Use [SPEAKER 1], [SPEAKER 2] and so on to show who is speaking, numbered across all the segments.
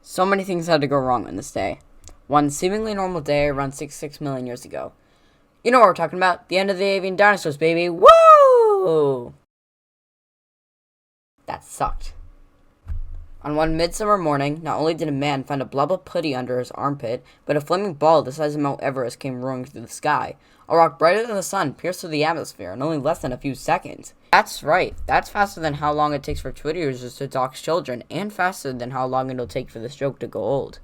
[SPEAKER 1] So many things had to go wrong on this day. One seemingly normal day around 66 million years ago. You know what we're talking about. The end of the avian dinosaurs, baby. Woo! That sucked. On one midsummer morning, not only did a man find a blob of putty under his armpit, but a flaming ball the size of Mount Everest came roaring through the sky. A rock brighter than the sun pierced through the atmosphere in only less than a few seconds. That's right, that's faster than how long it takes for Twitter users to dox children, and faster than how long it'll take for this joke to go old.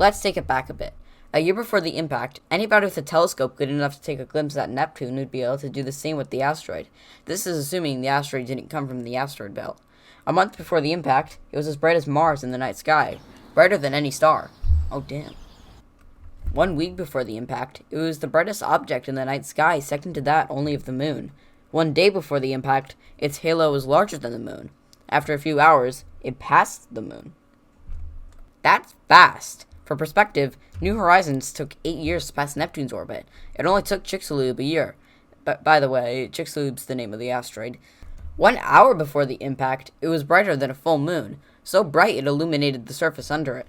[SPEAKER 1] Let's take it back a bit. A year before the impact, anybody with a telescope good enough to take a glimpse at Neptune would be able to do the same with the asteroid. This is assuming the asteroid didn't come from the asteroid belt. A month before the impact, it was as bright as Mars in the night sky. Brighter than any star. Oh, damn. 1 week before the impact, it was the brightest object in the night sky, second to that only of the moon. 1 day before the impact, its halo was larger than the moon. After a few hours, it passed the moon. That's fast. For perspective, New Horizons took 8 years to pass Neptune's orbit. It only took Chicxulub a year. But by the way, Chicxulub's the name of the asteroid. 1 hour before the impact, it was brighter than a full moon, so bright it illuminated the surface under it.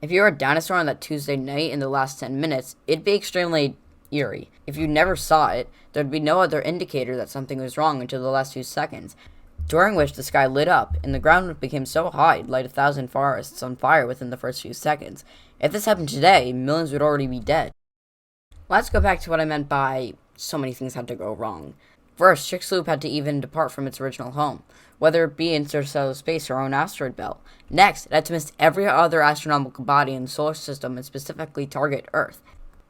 [SPEAKER 1] If you were a dinosaur on that Tuesday night in the last 10 minutes, it'd be extremely eerie. If you never saw it, there'd be no other indicator that something was wrong until the last few seconds, during which the sky lit up, and the ground became so hot it'd light 1,000 forests on fire within the first few seconds. If this happened today, millions would already be dead. Let's go back to what I meant by so many things had to go wrong. First, Chicxulub had to even depart from its original home, whether it be interstellar space or our own asteroid belt. Next, it had to miss every other astronomical body in the solar system and specifically target Earth.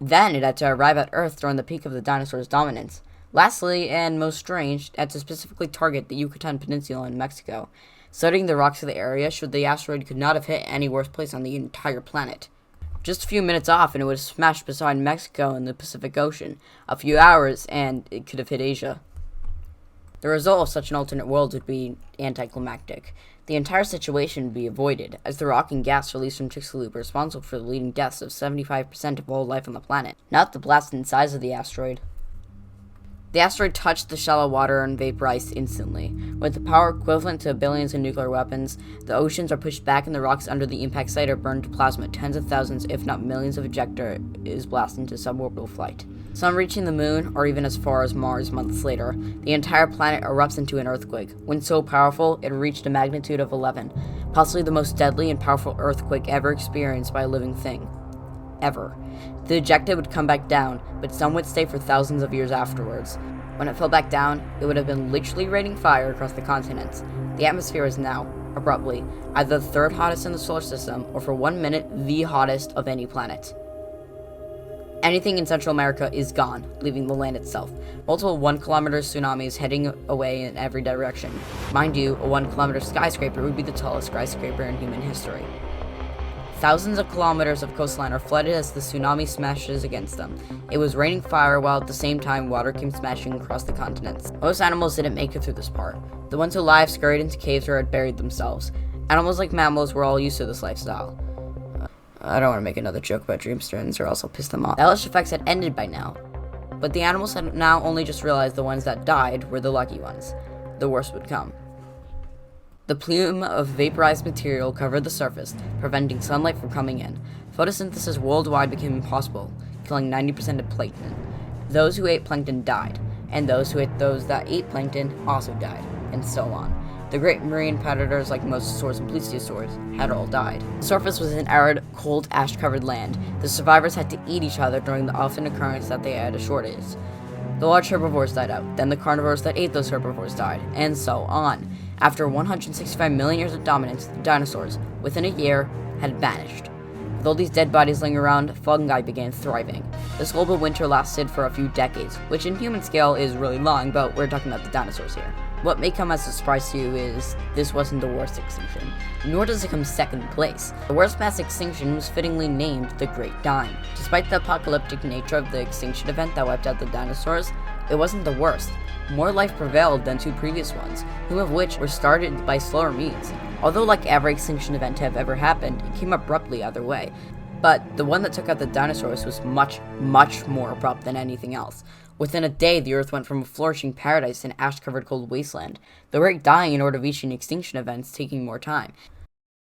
[SPEAKER 1] Then it had to arrive at Earth during the peak of the dinosaurs' dominance. Lastly, and most strange, it had to specifically target the Yucatan Peninsula in Mexico. Studying the rocks of the area showed the asteroid could not have hit any worse place on the entire planet. Just a few minutes off and it would have smashed beside Mexico in the Pacific Ocean. A few hours and it could have hit Asia. The result of such an alternate world would be anticlimactic. The entire situation would be avoided, as the rock and gas released from Chicxulub are responsible for the leading deaths of 75% of all life on the planet, not the blasted size of the asteroid. The asteroid touched the shallow water and vaporized instantly. With the power equivalent to billions of nuclear weapons, the oceans are pushed back and the rocks under the impact site are burned to plasma. Tens of thousands, if not millions of ejectors blast into suborbital flight. Some reaching the moon, or even as far as Mars months later. The entire planet erupts into an earthquake. When so powerful, it reached a magnitude of 11, possibly the most deadly and powerful earthquake ever experienced by a living thing. Ever. The ejecta would come back down, but some would stay for thousands of years afterwards. When it fell back down, it would have been literally raining fire across the continents. The atmosphere is now, abruptly, either the third hottest in the solar system, or for 1 minute, the hottest of any planet. Anything in Central America is gone, leaving the land itself. Multiple 1-kilometer tsunamis heading away in every direction. Mind you, a 1-kilometer skyscraper would be the tallest skyscraper in human history. Thousands of kilometers of coastline are flooded as the tsunami smashes against them. It was raining fire while at the same time water came smashing across the continents. Most animals didn't make it through this part. The ones alive scurried into caves or had buried themselves. Animals like mammals were all used to this lifestyle. I don't want to make another joke about dreamstones or else I'll piss them off. The hellish effects had ended by now, but the animals had now only just realized the ones that died were the lucky ones. The worst would come. The plume of vaporized material covered the surface, preventing sunlight from coming in. Photosynthesis worldwide became impossible, killing 90% of plankton. Those who ate plankton died, and those who ate those that ate plankton also died, and so on. The great marine predators like mosasaurs and plesiosaurs had all died. The surface was an arid, cold, ash-covered land. The survivors had to eat each other during the often occurrence that they had a shortage. The large herbivores died out, then the carnivores that ate those herbivores died, and so on. After 165 million years of dominance, the dinosaurs, within a year, had vanished. With all these dead bodies laying around, fungi began thriving. This global winter lasted for a few decades, which in human scale is really long, but we're talking about the dinosaurs here. What may come as a surprise to you is this wasn't the worst extinction, nor does it come second place. The worst mass extinction was fittingly named the Great Dying. Despite the apocalyptic nature of the extinction event that wiped out the dinosaurs, it wasn't the worst. More life prevailed than 2 previous ones, whom of which were started by slower means. Although like every extinction event to have ever happened, it came abruptly either way. But the one that took out the dinosaurs was much, much more abrupt than anything else. Within a day, the Earth went from a flourishing paradise to an ash-covered cold wasteland. The Great Dying in order to reach an extinction event is taking more time.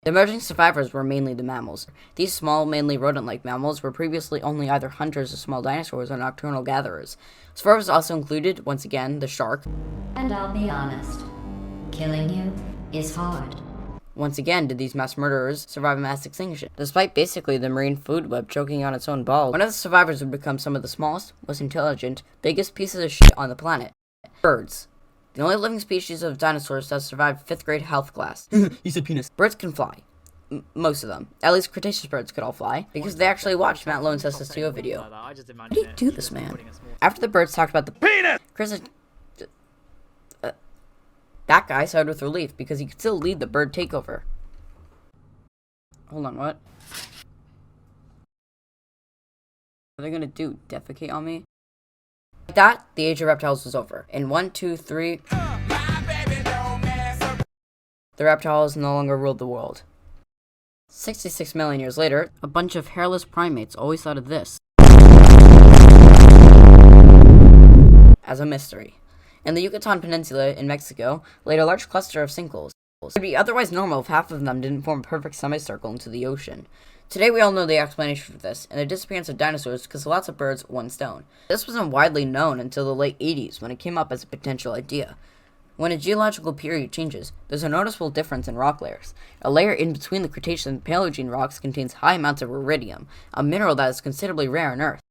[SPEAKER 1] The emerging survivors were mainly the mammals. These small, mainly rodent-like mammals were previously only either hunters of small dinosaurs or nocturnal gatherers. Survivors also included, once again, the shark.
[SPEAKER 2] And I'll be honest, killing you is hard.
[SPEAKER 1] Once again, did these mass murderers survive a mass extinction? Despite basically the marine food web choking on its own balls, one of the survivors would become some of the smallest, most intelligent, biggest pieces of shit on the planet. Birds. The only living species of dinosaurs that survived 5th grade health class. You said penis. Birds can fly. Most of them. At least Cretaceous birds could all fly, because they actually watched Matt Lone's SSTO video. How do you do this, man? After the birds talked about the penis, Chris... that guy sighed with relief, because he could still lead the bird takeover. Hold on, what? What are they gonna do? Defecate on me? Like that, the age of reptiles was over. In 1, 2, 3... the reptiles no longer ruled the world. 66 million years later, a bunch of hairless primates always thought of this as a mystery. In the Yucatan Peninsula in Mexico, laid a large cluster of sinkholes. It would be otherwise normal if half of them didn't form a perfect semicircle into the ocean. Today we all know the explanation for this, and the disappearance of dinosaurs because lots of birds, one stone. This wasn't widely known until the late 80s when it came up as a potential idea. When a geological period changes, there's a noticeable difference in rock layers. A layer in between the Cretaceous and Paleogene rocks contains high amounts of iridium, a mineral that is considerably rare on Earth.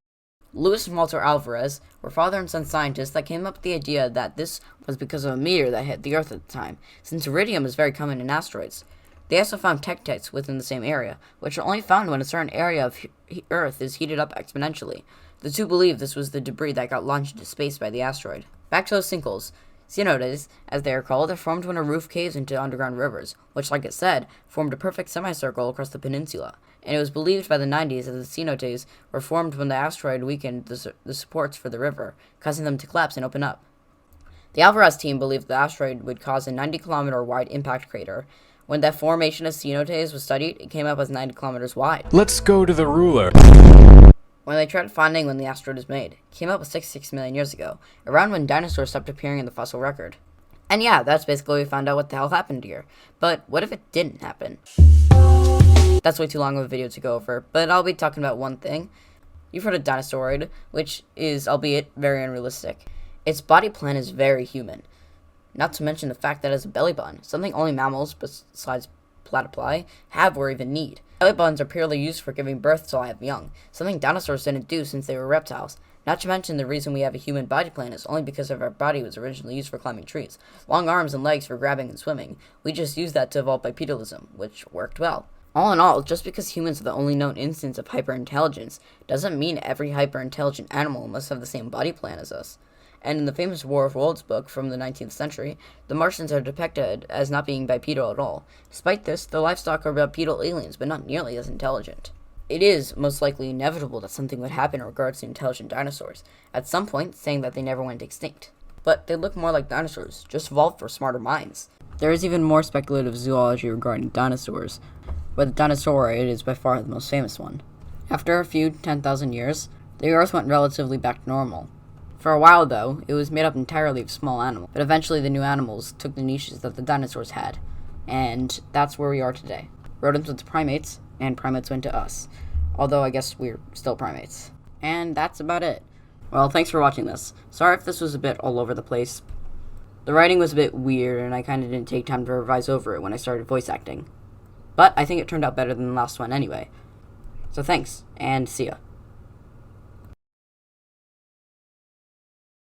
[SPEAKER 1] Lewis and Walter Alvarez were father and son scientists that came up with the idea that this was because of a meteor that hit the Earth at the time, since iridium is very common in asteroids. They also found tektites within the same area, which are only found when a certain area of Earth is heated up exponentially. The two believe this was the debris that got launched into space by the asteroid. Back to those sinkholes. Cenotes, as they are called, are formed when a roof caves into underground rivers, which, like it said, formed a perfect semicircle across the peninsula. And it was believed by the 90s that the cenotes were formed when the asteroid weakened the supports for the river, causing them to collapse and open up. The Alvarez team believed the asteroid would cause a 90-kilometer wide impact crater. When that formation of cenotes was studied, it came up as 90 kilometers wide.
[SPEAKER 3] Let's go to the ruler.
[SPEAKER 1] When they tried finding when the asteroid was made, it came up with 66 million years ago, around when dinosaurs stopped appearing in the fossil record. And yeah, that's basically we found out what the hell happened here. But what if it didn't happen? That's way too long of a video to go over, but I'll be talking about one thing. You've heard of Dinosauroid, which is, albeit, very unrealistic. Its body plan is very human. Not to mention the fact that it has a belly button, something only mammals, besides platypi, have or even need. Belly buttons are purely used for giving birth to live young, something dinosaurs didn't do since they were reptiles. Not to mention the reason we have a human body plan is only because our body was originally used for climbing trees. Long arms and legs for grabbing and swimming. We just used that to evolve bipedalism, which worked well. All in all, just because humans are the only known instance of hyperintelligence doesn't mean every hyperintelligent animal must have the same body plan as us. And in the famous War of Worlds book from the 19th century, the Martians are depicted as not being bipedal at all. Despite this, the livestock are bipedal aliens, but not nearly as intelligent. It is most likely inevitable that something would happen in regards to intelligent dinosaurs, at some point saying that they never went extinct. But they look more like dinosaurs, just evolved for smarter minds. There is even more speculative zoology regarding dinosaurs, but the Dinosauroid is by far the most famous one. After a few 10,000 years, the Earth went relatively back to normal. For a while, though, it was made up entirely of small animals, but eventually the new animals took the niches that the dinosaurs had, and that's where we are today. Rodents went to primates, and primates went to us, although I guess we're still primates. And that's about it. Well, thanks for watching this. Sorry if this was a bit all over the place. The writing was a bit weird, and I kinda didn't take time to revise over it when I started voice acting. But I think it turned out better than the last one anyway. So thanks, and see ya.